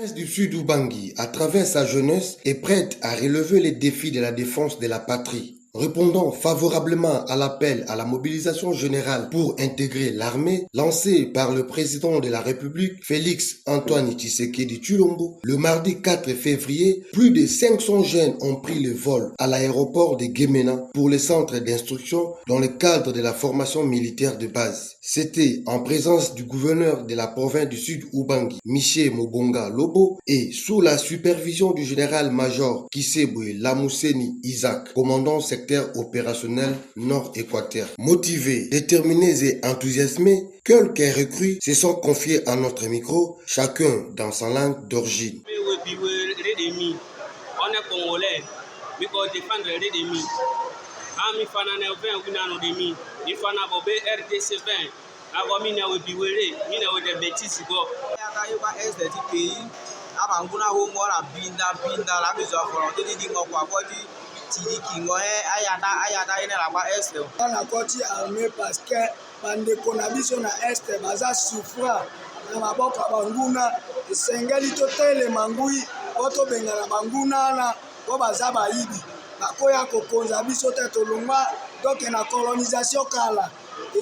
jeunesse du Sud Ubangi, à travers sa jeunesse, est prête à relever les défis de la défense de la patrie. Répondant favorablement à l'appel à la mobilisation générale pour intégrer l'armée lancé par le président de la République, Félix Antoine Tshisekedi Tshilombo, le mardi 4 février, plus de 500 jeunes ont pris le vol à l'aéroport de Guémena pour le centre d'instruction dans le cadre de la formation militaire de base. C'était en présence du gouverneur de la province du Sud Ubangi, Michel Mobonga Lobo, et sous la supervision du général-major Kisebwe Lamuseni Isaac, commandant secteur opérationnel Nord-Équateur. Motivés, déterminés et enthousiasmés, quelques recrues se sont confiés à notre micro, chacun dans sa langue d'origine. On est congolais, mais pour défendre l'ennemi. Ami fana na 20 winano de mi, ni fana bobe RDC 20. Abo mi na obiwere, mi na ode betisi go. Aka yo ba est du pays, aba nguna ho mo la binda la bezo foro to di ngo kwa body tidi kingo ayata ene la ba est. On a koti armée parce que bande kona biso na est baza souffrant na maboko banguna sengeli to tele mangui oto benga na banguna na ko baza baibi. Bakoya kokonza biso te tolongwa donc na colonisation kala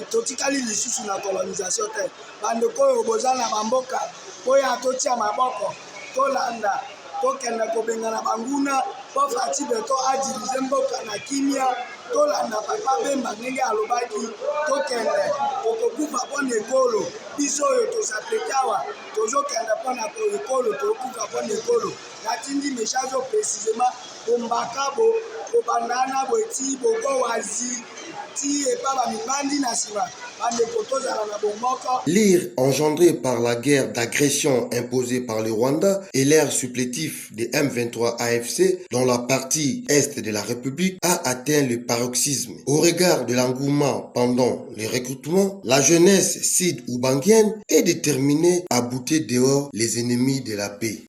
totikali lisusu na colonisation te bande koyo boza na bamboka koya totia maboko tolanda tokenda kobenga na banguna po fati beto adirize mboka na kimia tolanda papa bemba ndenge alobaki tokende tokokufa pona ekolo biso oyo tosapekawa tozokenda pona ekolo tokokufa pona ekolo natindi meshazo précisément bombakabo kobandana bweti boko wazi ti epaba mibandi na sima bande kotozala na bomboko. L'ire engendrée par la guerre d'agression imposée par le Rwanda et l'ère supplétif de M23 AFC dans la partie est de la République a atteint le paroxysme. Au regard de l'engouement pendant les recrutements, la jeunesse sud-ubangienne est déterminée à bouter dehors les ennemis de la paix.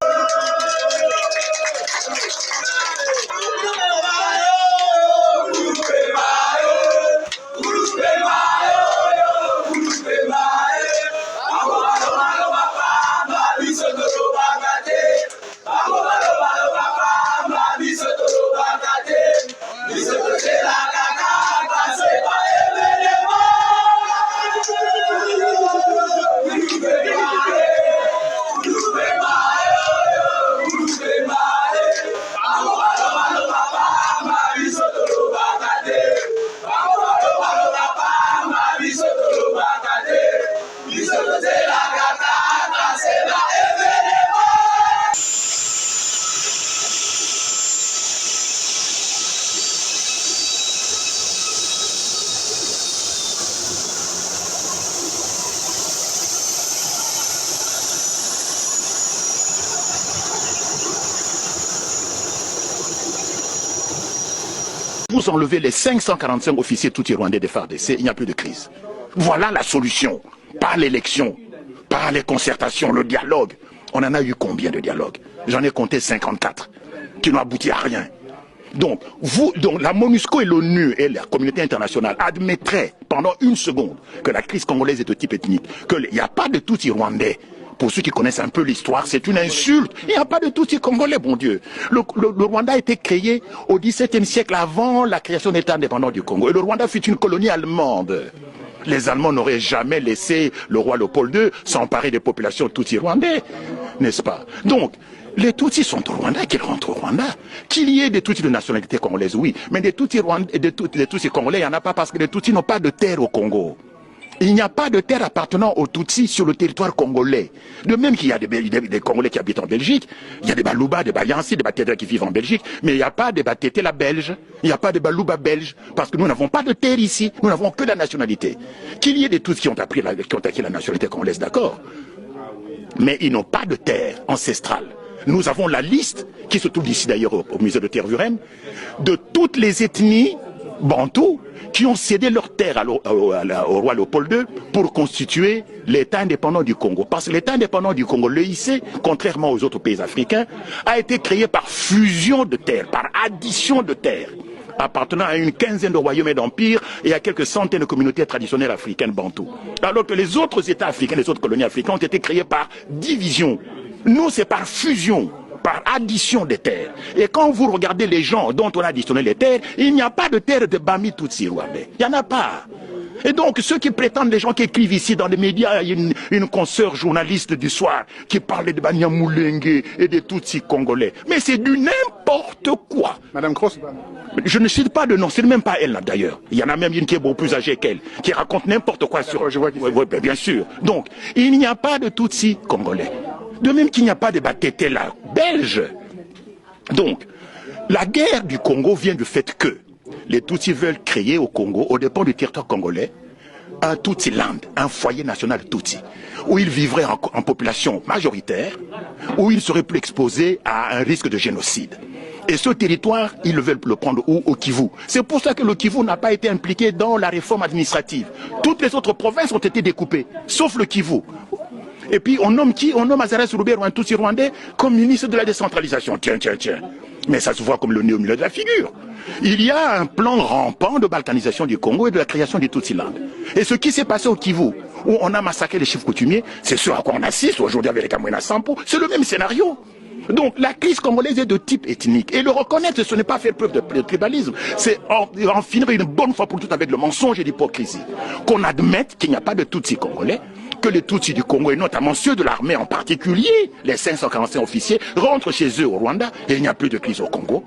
Vous enlevez les 545 officiers tout-rwandais des FARDC, il n'y a plus de crise. Voilà la solution. Par l'élection, par les concertations, le dialogue. On en a eu combien de dialogues? J'en ai compté 54, qui n'ont abouti à rien. Donc, la MONUSCO et l'ONU et la communauté internationale admettraient pendant une seconde que la crise congolaise est de type ethnique, qu'il n'y a pas de tout-rwandais. Pour ceux qui connaissent un peu l'histoire, c'est une insulte. Il n'y a pas de Tutsi congolais, bon Dieu. Le Rwanda a été créé au XVIIe siècle avant la création de l'État indépendant du Congo. Et le Rwanda fut une colonie allemande. Les Allemands n'auraient jamais laissé le roi Léopold II s'emparer des populations Tutsi rwandais, n'est-ce pas? Donc, les Tutsis sont au Rwanda, qu'ils rentrent au Rwanda. Qu'il y ait des Tutsis de nationalité congolaise, oui. Mais des Tutsis congolais, il n'y en a pas parce que les Tutsis n'ont pas de terre au Congo. Il n'y a pas de terre appartenant aux Tutsis sur le territoire congolais. De même qu'il y a des Congolais qui habitent en Belgique, il y a des Balouba, des Bayansi, des Batédra qui vivent en Belgique, mais il n'y a pas de Batétela belge, il n'y a pas de Balouba belge, parce que nous n'avons pas de terre ici, nous n'avons que la nationalité. Qu'il y ait des Tutsis qui ont acquis la nationalité congolaise, d'accord, mais ils n'ont pas de terre ancestrale. Nous avons la liste, qui se trouve ici d'ailleurs au musée de Tervuren, de toutes les ethnies bantous qui ont cédé leur terre au roi Léopold II pour constituer l'État indépendant du Congo. Parce que l'État indépendant du Congo, l'EIC, contrairement aux autres pays africains, a été créé par fusion de terres, par addition de terres, appartenant à une quinzaine de royaumes et d'empires et à quelques centaines de communautés traditionnelles africaines bantoues. Alors que les autres États africains, les autres colonies africaines ont été créés par division Nous, c'est par fusion, par addition des terres. Et quand vous regardez les gens dont on a additionné les terres, il n'y a pas de terre de Bami Tutsi Rwandais. Il n'y en a pas. Et donc, ceux qui prétendent, les gens qui écrivent ici dans les médias, il y a une consoeur journaliste du soir qui parlait de Banyamulenge et de Tutsi congolais. Mais c'est du n'importe quoi. Madame Cross. Je ne cite pas de nom, c'est même pas elle d'ailleurs. Il y en a même une qui est beaucoup plus âgée qu'elle, qui raconte n'importe quoi sur... Je vois oui, bien sûr. Donc, il n'y a pas de Tutsi congolais. De même qu'il n'y a pas de Batetela belge. Donc, la guerre du Congo vient du fait que les Tutsis veulent créer au Congo, au dépend du territoire congolais, un Tutsi Land, un foyer national Tutsi, où ils vivraient en population majoritaire, où ils seraient plus exposés à un risque de génocide. Et ce territoire, ils veulent le prendre où? Au Kivu. C'est pour ça que le Kivu n'a pas été impliqué dans la réforme administrative. Toutes les autres provinces ont été découpées, sauf le Kivu. Et puis on nomme qui? On nomme Azarès Roubert, un Tutsi rwandais, comme ministre de la décentralisation. Tiens. Mais ça se voit comme le nez au milieu de la figure. Il y a un plan rampant de balkanisation du Congo et de la création du Tutsi-Land. Et ce qui s'est passé au Kivu, où on a massacré les chefs coutumiers, c'est ce à quoi on assiste aujourd'hui avec les Kamwina Sampo, c'est le même scénario. Donc la crise congolaise est de type ethnique. Et le reconnaître, ce n'est pas faire preuve de tribalisme, c'est en finir une bonne fois pour toutes avec le mensonge et l'hypocrisie. Qu'on admette qu'il n'y a pas de Tutsi congolais, que les Tutsis du Congo, et notamment ceux de l'armée en particulier, les 545 officiers, rentrent chez eux au Rwanda, et il n'y a plus de crise au Congo.